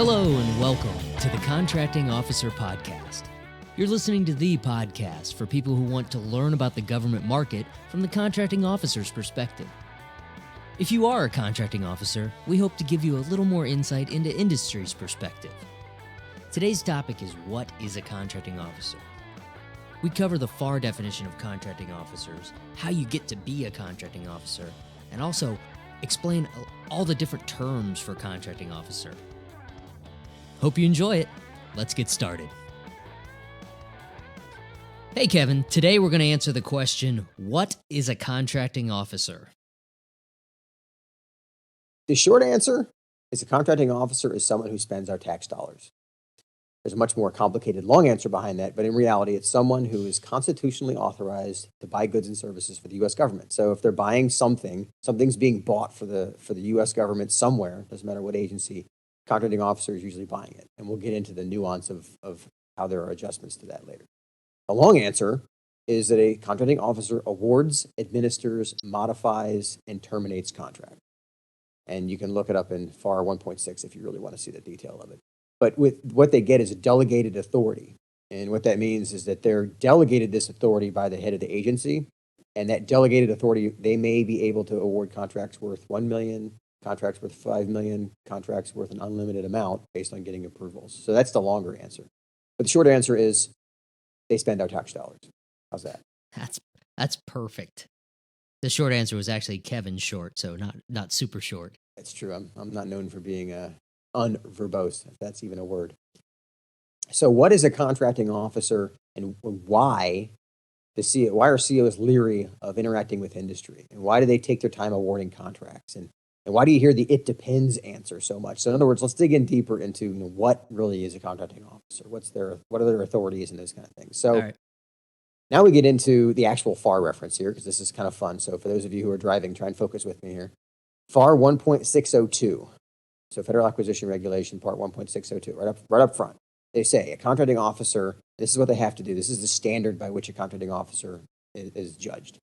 Hello and welcome to the Contracting Officer Podcast. You're listening to the podcast for people who want to learn about the government market from the contracting officer's perspective. If you are a contracting officer, we hope to give you a little more insight into industry's perspective. Today's topic is what is a contracting officer? We cover the FAR definition of contracting officers, how you get to be a contracting officer, and also explain all the different terms for contracting officer. Hope you enjoy it. Let's get started. Hey Kevin, today we're going to answer the question, what is a contracting officer? The short answer is a contracting officer is someone who spends our tax dollars. There's a much more complicated long answer behind that, but in reality, it's someone who is constitutionally authorized to buy goods and services for the U.S. government. So if they're buying something's being bought for the U.S. government somewhere, doesn't matter what agency, contracting officer is usually buying it. And we'll get into the nuance of how there are adjustments to that later. The long answer is that a contracting officer awards, administers, modifies, and terminates contract. And you can look it up in FAR 1.6 if you really want to see the detail of it. But with what they get is a delegated authority. And what that means is that they're delegated this authority by the head of the agency. And that delegated authority, they may be able to award contracts worth $1 million, contracts worth $5 million, contracts worth an unlimited amount based on getting approvals. So that's the longer answer. But the short answer is they spend our tax dollars. How's that? That's perfect. The short answer was actually Kevin's short, so not super short. That's true. I'm not known for being unverbose, if that's even a word. So what is a contracting officer, and why are CEOs leery of interacting with industry? And why do they take their time awarding contracts? And why do you hear the "it depends" answer so much? So in other words, let's dig in deeper into what really is a contracting officer. What are their authorities and those kind of things. So now we get into the actual FAR reference here, because this is kind of fun. So for those of you who are driving, try and focus with me here. FAR 1.602. So Federal Acquisition Regulation, Part 1.602, right up front. They say a contracting officer, this is what they have to do. This is the standard by which a contracting officer is judged.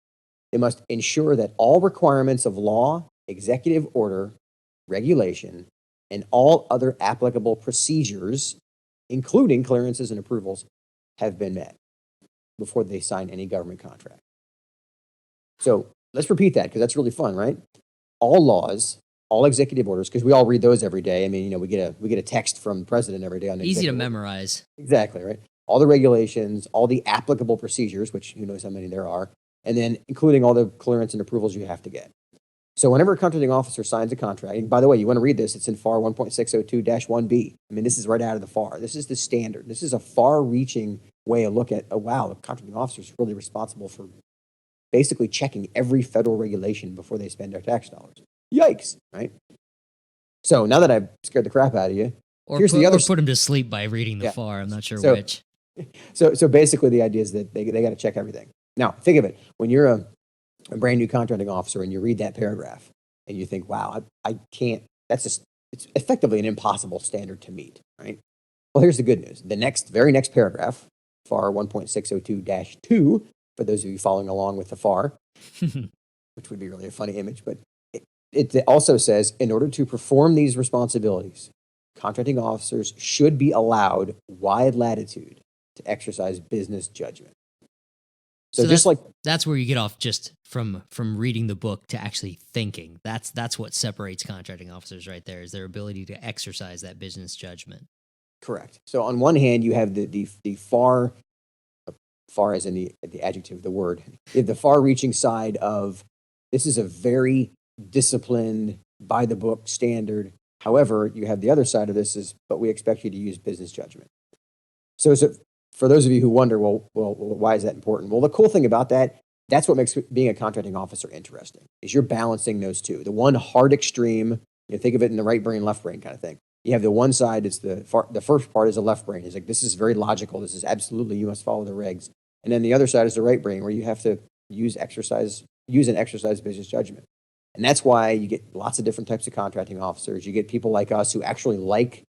They must ensure that all requirements of law, executive order, regulation, and all other applicable procedures, including clearances and approvals, have been met before they sign any government contract. So let's repeat that, because that's really fun, right? All laws, all executive orders, because we all read those every day. I mean, we get a text from the president every day on easy to memorize. Exactly, right? All the regulations, all the applicable procedures, which who knows how many there are, and then including all the clearance and approvals you have to get. So whenever a contracting officer signs a contract, and by the way, you want to read this, it's in FAR 1.602-1B. I mean, this is right out of the FAR. This is the standard. This is a far-reaching way of look at, oh, wow, the contracting officer is really responsible for basically checking every federal regulation before they spend their tax dollars. Yikes, right? So now that I've scared the crap out of you, here's the other. Or put him to sleep by reading the FAR. I'm not sure which. So basically the idea is that they got to check everything. Now, think of it. When you're a brand new contracting officer and you read that paragraph and you think, wow, I can't, it's effectively an impossible standard to meet, right? Well, here's the good news. The very next paragraph, FAR 1.602-2, for those of you following along with the FAR, which would be really a funny image, but it also says, in order to perform these responsibilities, contracting officers should be allowed wide latitude to exercise business judgment. So that's where you get off just from reading the book to actually thinking. That's what separates contracting officers right there, is their ability to exercise that business judgment. Correct. So on one hand, you have the far as in the adjective, the word, you have the far-reaching side of this is a very disciplined, by the book standard. However, you have the other side of this but we expect you to use business judgment. So for those of you who wonder, well, why is that important? Well, the cool thing about that's what makes being a contracting officer interesting, is you're balancing those two. The one hard extreme, think of it in the right brain, left brain kind of thing. You have the one side, it's the first part is the left brain. It's like, this is very logical. This is absolutely, you must follow the regs. And then the other side is the right brain, where you have to use and exercise business judgment. And that's why you get lots of different types of contracting officers. You get people like us who actually like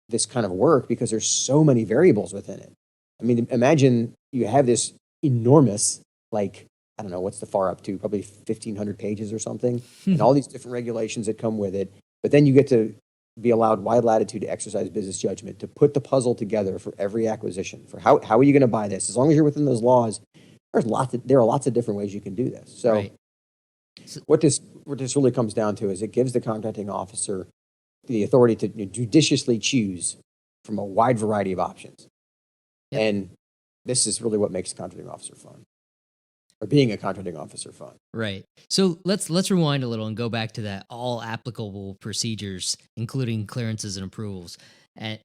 this kind of work because there's so many variables within it. I mean, imagine you have this enormous, I don't know, what's the FAR up to? Probably 1,500 pages or something, and all these different regulations that come with it. But then you get to be allowed wide latitude to exercise business judgment, to put the puzzle together for every acquisition, for how are you going to buy this? As long as you're within those laws, there are lots of different ways you can do this. So, Right. what this really comes down to is it gives the contracting officer the authority to judiciously choose from a wide variety of options. Yep. And this is really what makes a contracting officer fun, or being a contracting officer fun. Right. So let's rewind a little and go back to that all applicable procedures, including clearances and approvals. And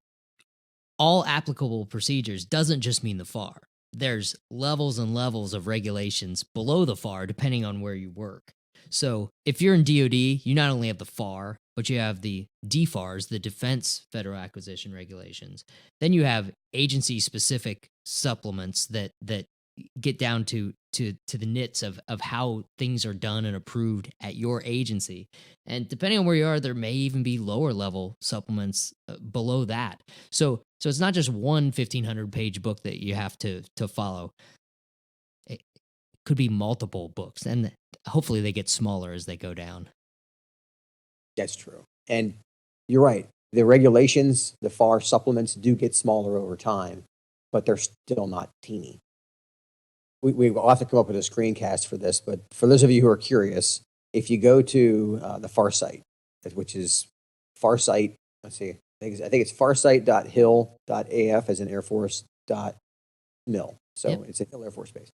all applicable procedures doesn't just mean the FAR. There's levels and levels of regulations below the FAR depending on where you work. So if you're in DoD, you not only have the FAR, but you have the DFARs, the Defense Federal Acquisition Regulations. Then you have agency-specific supplements that get down to the nits of how things are done and approved at your agency. And depending on where you are, there may even be lower level supplements below that. So it's not just one 1,500-page book that you have to follow. It could be multiple books, and hopefully they get smaller as they go down. That's true. And you're right. The regulations, the FAR supplements do get smaller over time, but they're still not teeny. We'll have to come up with a screencast for this, but for those of you who are curious, if you go to the FAR site, which is FARsite, let's see, I think it's farsite.hill.af as in Air Force .mil. So Yep. It's a Hill Air Force Base.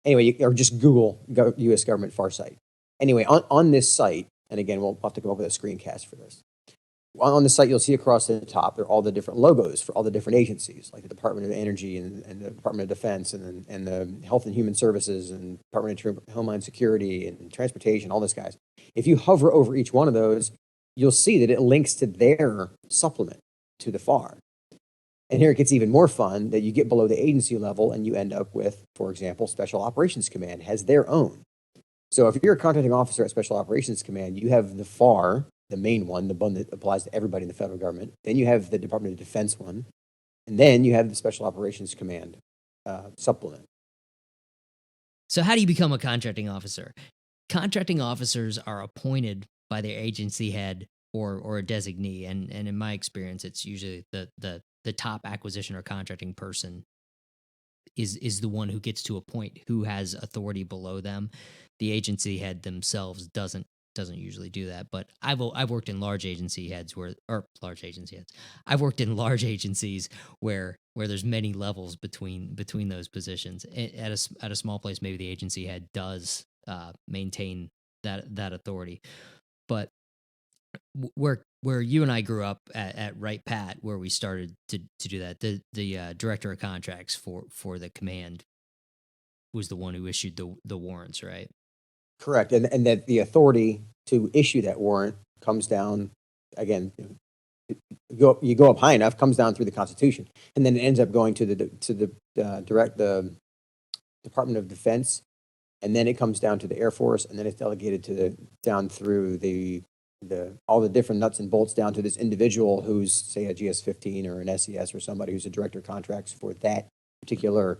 Anyway, or just Google U.S. government FAR site. Anyway, on this site, and again, we'll have to come up with a screencast for this. On the site, you'll see across the top, there are all the different logos for all the different agencies, like the Department of Energy and the Department of Defense and the Health and Human Services and Department of Homeland Security and Transportation, all those guys. If you hover over each one of those, you'll see that it links to their supplement to the FAR. And here it gets even more fun that you get below the agency level and you end up with, for example, Special Operations Command has their own. So if you're a contracting officer at Special Operations Command, you have the FAR, the main one, the one that applies to everybody in the federal government. Then you have the Department of Defense one. And then you have the Special Operations Command supplement. So how do you become a contracting officer? Contracting officers are appointed by their agency head or a designee. And in my experience, it's usually the top acquisition or contracting person is the one who gets to appoint who has authority below them. The agency head themselves doesn't usually do that, but I've worked in large agency heads I've worked in large agencies where there's many levels between those positions. At a small place, maybe the agency head does maintain that authority, but where you and I grew up at Wright Pat, where we started to do that, the director of contracts for the command was the one who issued the warrants, right? Correct. And that the authority to issue that warrant comes down, again, you go up high enough, comes down through the Constitution, and then it ends up going to the Department of Defense, and then it comes down to the Air Force, and then it's delegated down through all the different nuts and bolts down to this individual who's, say, a GS-15 or an SES or somebody who's a director of contracts for that particular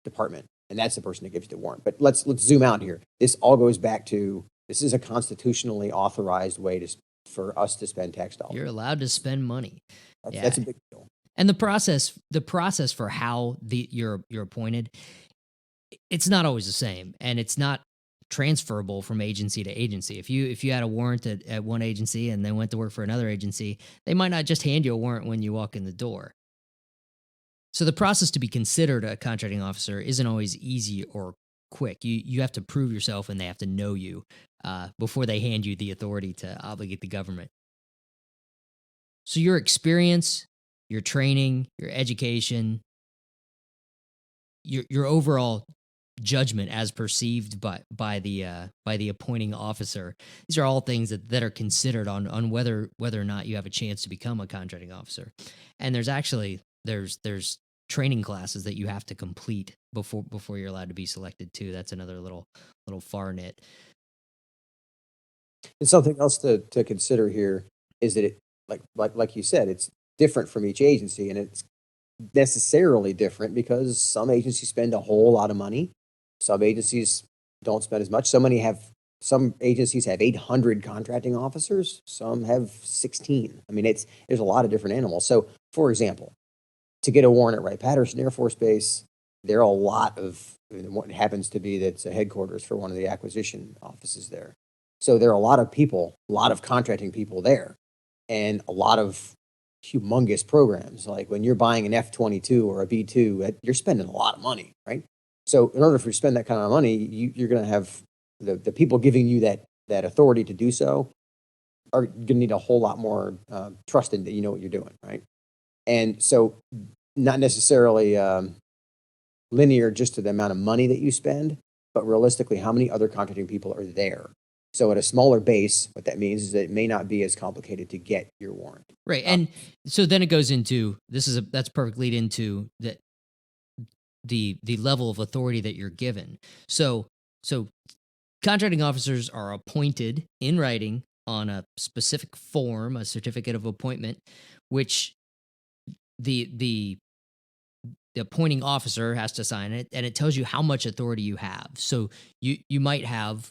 department. And that's the person that gives you the warrant. But let's zoom out here. This all goes back to, this is a constitutionally authorized way for us to spend tax dollars. You're allowed to spend money. That's a big deal. And the process for how you're appointed, it's not always the same, and it's not transferable from agency to agency. If you had a warrant at one agency and then went to work for another agency, they might not just hand you a warrant when you walk in the door. So the process to be considered a contracting officer isn't always easy or quick. You have to prove yourself, and they have to know you before they hand you the authority to obligate the government. So your experience, your training, your education, your overall judgment as perceived by the appointing officer, these are all things that are considered on whether or not you have a chance to become a contracting officer. And there's training classes that you have to complete before you're allowed to be selected too. That's another little far nit. And something else to consider here is that it, like you said, it's different from each agency, and it's necessarily different because some agencies spend a whole lot of money. Some agencies don't spend as much. So many have some agencies have 800 contracting officers, some have 16. I mean, there's a lot of different animals. So, for example, to get a warrant at Wright-Patterson Air Force Base, there are a lot of, what happens to be that's a headquarters for one of the acquisition offices there. So there are a lot of people, a lot of contracting people there, and a lot of humongous programs. Like when you're buying an F-22 or a B-2, you're spending a lot of money, right? So in order for you to spend that kind of money, you're going to have the people giving you that authority to do so are going to need a whole lot more trust in that you know what you're doing, right? And so not necessarily linear just to the amount of money that you spend, but realistically, how many other contracting people are there? So at a smaller base, what that means is that it may not be as complicated to get your warrant. Right. And so then it goes into, that's perfect lead into the level of authority that you're given. So contracting officers are appointed in writing on a specific form, a certificate of appointment, which the appointing officer has to sign it, and it tells you how much authority you have. So you might have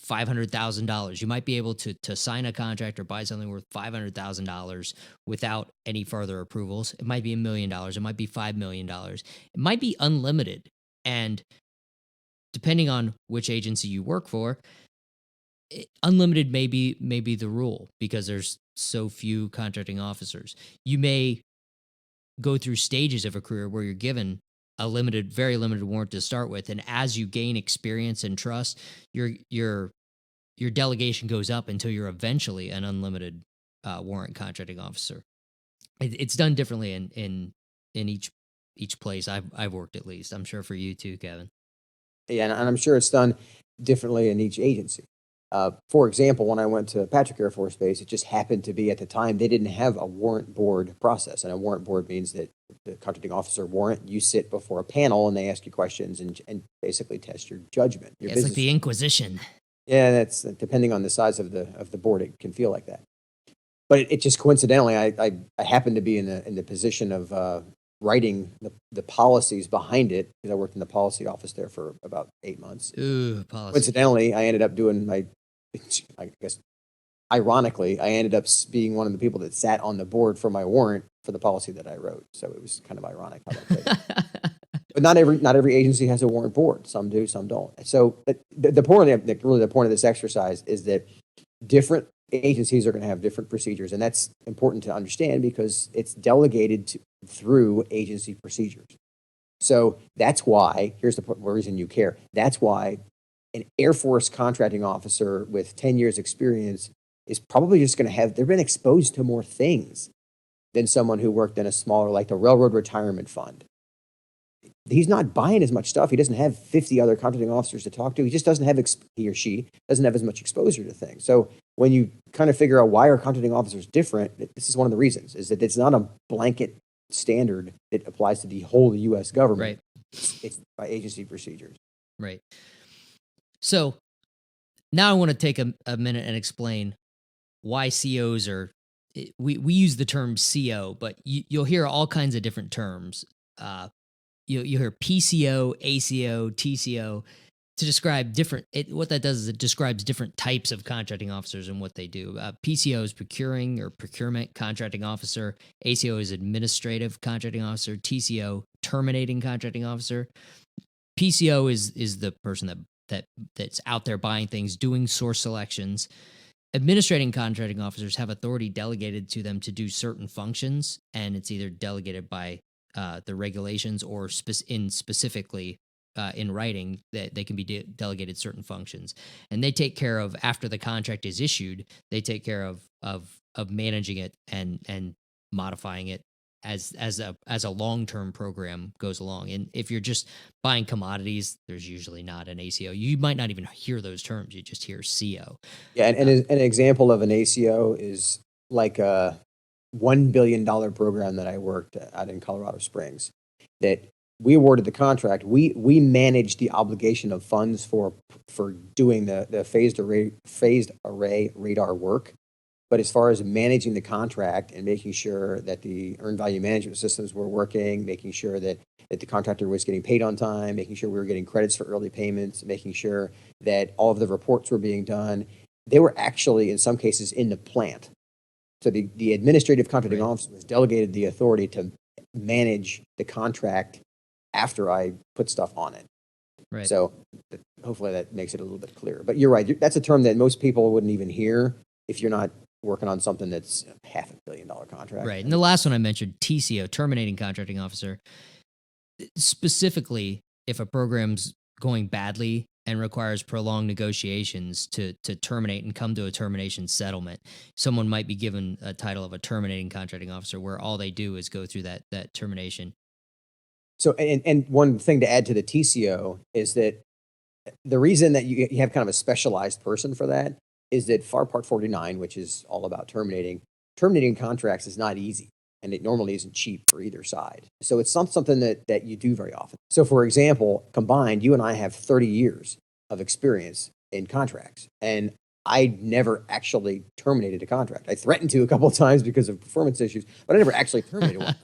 $500,000. You might be able to sign a contract or buy something worth $500,000 without any further approvals. It might be $1 million. It might be $5 million. It might be unlimited. And depending on which agency you work for, unlimited may be the rule because there's so few contracting officers. You may go through stages of a career where you're given a very limited warrant to start with, and as you gain experience and trust, your delegation goes up until you're eventually an unlimited warrant contracting officer. It's done differently in each place I've worked, at least. I'm sure for you too, Kevin. Yeah, and I'm sure it's done differently in each agency. For example, when I went to Patrick Air Force Base, it just happened to be at the time they didn't have a warrant board process. And a warrant board means that the contracting officer warrant, you sit before a panel and they ask you questions and basically test your judgment. It's like the Inquisition. Yeah, that's depending on the size of the board, it can feel like that. But it just coincidentally, I happened to be in the position of writing the policies behind it because I worked in the policy office there for about 8 months. Ooh, policy. Coincidentally, I ended up doing I guess, ironically, I ended up being one of the people that sat on the board for my warrant for the policy that I wrote. So it was kind of ironic how that played. But not every agency has a warrant board. Some do, some don't. So the point of this exercise is that different agencies are going to have different procedures, and that's important to understand because it's delegated through agency procedures. So that's why, here's the reason you care. That's why an Air Force contracting officer with 10 years experience is probably just going to they've been exposed to more things than someone who worked in a smaller, like the Railroad Retirement Fund. He's not buying as much stuff. He doesn't have 50 other contracting officers to talk to. He just doesn't have, he or she doesn't have as much exposure to things. So when you kind of figure out why are contracting officers different, this is one of the reasons, is that it's not a blanket standard that applies to the whole U.S. government. Right. It's by agency procedures. Right. So now I want to take a minute and explain why COs are, we use the term CO, but you'll hear all kinds of different terms. You'll hear PCO, ACO, TCO to describe different, what that does is it describes different types of contracting officers and what they do. PCO is procuring or procurement contracting officer. ACO is administrative contracting officer. TCO, terminating contracting officer. PCO is the person that's out there buying things, doing source selections. Administrating contracting officers have authority delegated to them to do certain functions, and it's either delegated by the regulations or specifically in writing that they can be delegated certain functions. And they take care of, after the contract is issued, they take care of managing it and modifying it as a long-term program goes along. And if you're just buying commodities, there's usually not an ACO. You might not even hear those terms. You just hear CO. Yeah, and an example of an ACO is like a $1 billion program that I worked out in Colorado Springs that we awarded the contract. We managed the obligation of funds for doing the phased array radar work. But as far as managing the contract and making sure that the earned value management systems were working, making sure that the contractor was getting paid on time, making sure we were getting credits for early payments, making sure that all of the reports were being done, they were actually, in some cases, in the plant. So the administrative contracting officer was delegated the authority to manage the contract after I put stuff on it. Right. So hopefully that makes it a little bit clearer. But you're right. That's a term that most people wouldn't even hear if you're not working on something that's $500 million contract. Right. And the last one I mentioned, TCO, Terminating Contracting Officer, specifically if a program's going badly and requires prolonged negotiations to terminate and come to a termination settlement, someone might be given a title of a terminating contracting officer where all they do is go through that termination. So, and one thing to add to the TCO is that the reason that you have kind of a specialized person for that is that FAR Part 49, which is all about terminating contracts, is not easy. And it normally isn't cheap for either side. So it's not something that you do very often. So for example, combined, you and I have 30 years of experience in contracts. And I never actually terminated a contract. I threatened to a couple of times because of performance issues, but I never actually terminated one.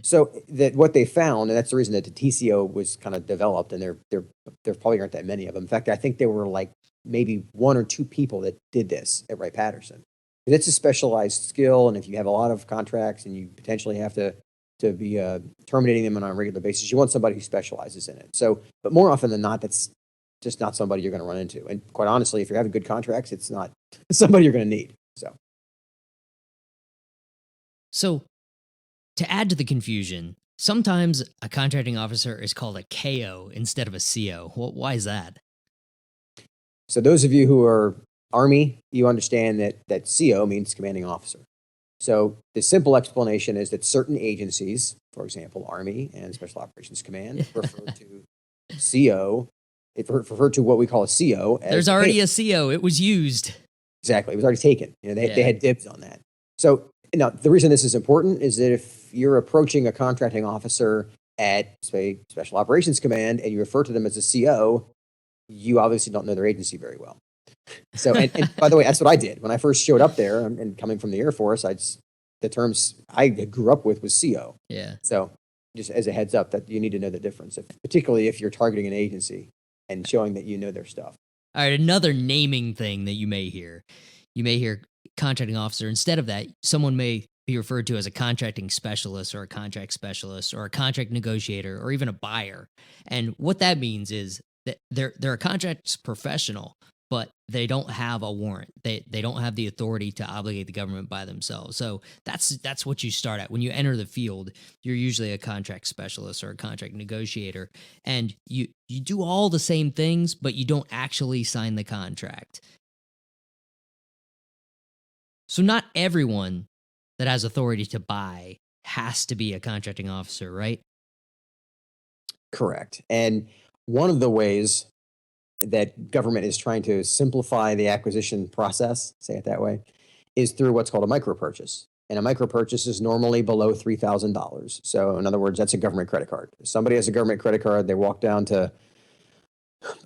So that what they found, and that's the reason that the TCO was kind of developed, and there probably aren't that many of them. In fact, I think there were like maybe 1 or 2 people that did this at Wright-Patterson. It's a specialized skill, and if you have a lot of contracts and you potentially have to be terminating them on a regular basis, you want somebody who specializes in it. So, but more often than not, that's just not somebody you're going to run into. And quite honestly, if you're having good contracts, it's not somebody you're going to need. So to add to the confusion, sometimes a contracting officer is called a KO instead of a CO. Why is that? So those of you who are Army, you understand that CO means commanding officer. So the simple explanation is that certain agencies, for example, Army and Special Operations Command, refer to CO. It refer to what we call a CO. There's already a CO. It was used. Exactly. It was already taken. They had dibs on that. So now the reason this is important is that if you're approaching a contracting officer at, say, Special Operations Command and you refer to them as a CO, you obviously don't know their agency very well. So, and by the way, that's what I did when I first showed up there. And coming from the Air Force, the terms I grew up with was CO. Yeah. So, just as a heads up, that you need to know the difference, particularly if you're targeting an agency and showing that you know their stuff. All right, another naming thing that you may hear. You may hear contracting officer. Instead of that, someone may be referred to as a contracting specialist or a contract specialist or a contract negotiator or even a buyer. And what that means is that they're a contracts professional, but they don't have a warrant. They don't have the authority to obligate the government by themselves. So that's what you start at. When you enter the field, you're usually a contract specialist or a contract negotiator, and you do all the same things, but you don't actually sign the contract. So not everyone that has authority to buy has to be a contracting officer, right? Correct. And one of the ways that government is trying to simplify the acquisition process, say it that way, is through what's called a micro purchase. And a micro purchase is normally below $3,000. So in other words, that's a government credit card. If somebody has a government credit card, they walk down to,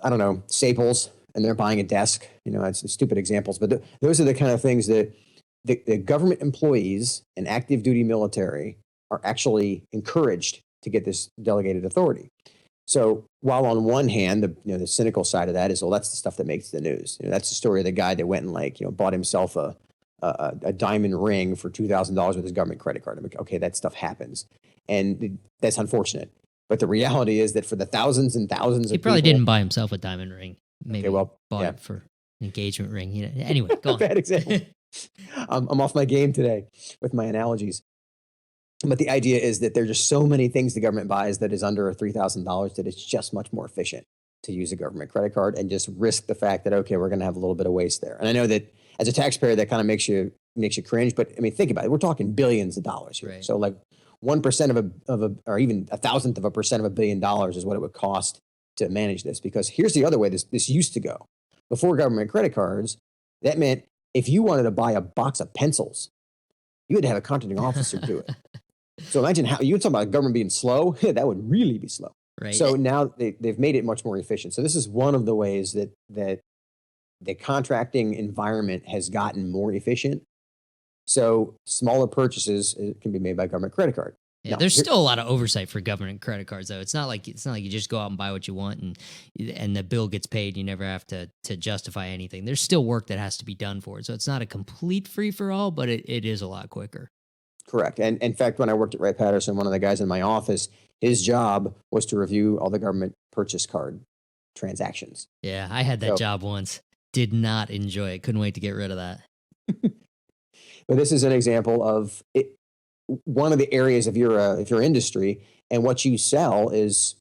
I don't know, Staples, and they're buying a desk. It's stupid examples, but those are the kind of things that the government employees and active duty military are actually encouraged to get this delegated authority. So while on one hand, the cynical side of that is, well, that's the stuff that makes the news. That's the story of the guy that went and bought himself a diamond ring for $2,000 with his government credit card. I'm like, okay, that stuff happens, and that's unfortunate. But the reality is that for the thousands and thousands he of probably people, didn't buy himself a diamond ring. Maybe bought it for an engagement ring. Anyway, go on. Bad example. I'm off my game today with my analogies. But the idea is that there's just so many things the government buys that is under $3,000 that it's just much more efficient to use a government credit card and just risk the fact that, okay, we're going to have a little bit of waste there. And I know that as a taxpayer, that kind of makes you cringe. But I mean, think about it. We're talking billions of dollars here. Right. So like 1% of a, or even 1,000th of a percent of $1 billion is what it would cost to manage this. Because here's the other way this used to go. Before government credit cards, that meant if you wanted to buy a box of pencils, you had to have a contracting officer do it. So imagine how you talk about government being slow. That would really be slow. Right. So now they've made it much more efficient. So this is one of the ways that the contracting environment has gotten more efficient. So smaller purchases can be made by government credit card. Yeah, Now, there's still a lot of oversight for government credit cards, though. It's not like you just go out and buy what you want and the bill gets paid. You never have to justify anything. There's still work that has to be done for it, so it's not a complete free for all, but it is a lot quicker. Correct. And in fact, when I worked at Wright Patterson, one of the guys in my office, his job was to review all the government purchase card transactions. Yeah, I had that job once. Did not enjoy it. Couldn't wait to get rid of that. But this is an example of it. One of the areas of your industry, and what you sell is,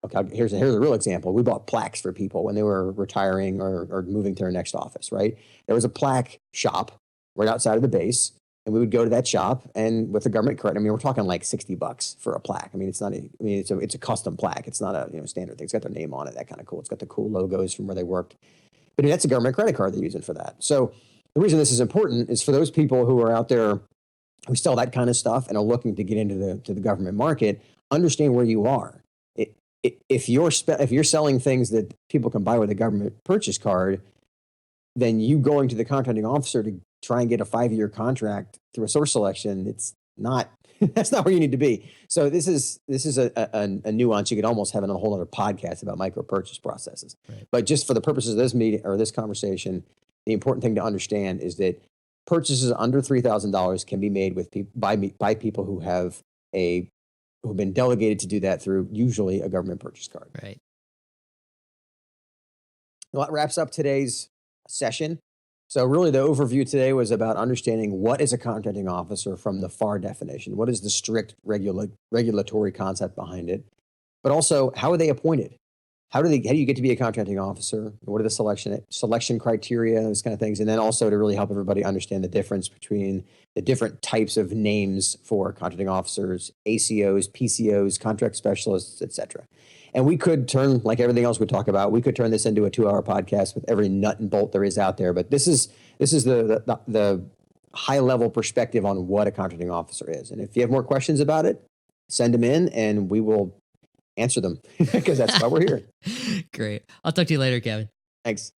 okay, here's a real example. We bought plaques for people when they were retiring or moving to their next office, right? There was a plaque shop right outside of the base, and we would go to that shop, and with the government credit, I mean, we're talking like $60 for a plaque. I mean, it's a custom plaque. It's not a standard thing. It's got their name on it. That kind of cool. It's got the cool logos from where they worked. But that's a government credit card they're using for that. So the reason this is important is for those people who are out there who sell that kind of stuff and are looking to get into the government market, understand where you are. If you're selling things that people can buy with a government purchase card, then you going to the contracting officer to try and get a 5-year contract through a source selection, it's not that's not where you need to be. So this is a nuance. You could almost have a whole other podcast about micro purchase processes. Right. But just for the purposes of this meeting or this conversation, the important thing to understand is that purchases under $3,000 can be made by people who have who've been delegated to do that through usually a government purchase card. Right. Well, that wraps up today's session. So really the overview today was about understanding what is a contracting officer from the FAR definition. What is the strict regulatory concept behind it? But also, how are they appointed? How do you get to be a contracting officer? What are the selection criteria, those kind of things? And then also to really help everybody understand the difference between the different types of names for contracting officers, ACOs, PCOs, contract specialists, et cetera. And we could turn, like everything else we talk about, we could turn this into a 2-hour podcast with every nut and bolt there is out there. But this is the high level perspective on what a contracting officer is. And if you have more questions about it, send them in and we will answer them because that's why we're here. Great. I'll talk to you later, Kevin. Thanks.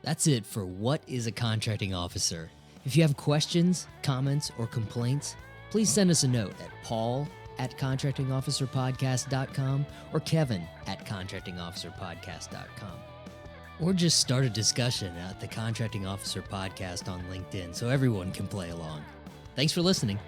That's it for What is a Contracting Officer? If you have questions, comments, or complaints, please send us a note at paul@contractingofficerpodcast.com or kevin@contractingofficerpodcast.com. Or just start a discussion at the Contracting Officer Podcast on LinkedIn so everyone can play along. Thanks for listening.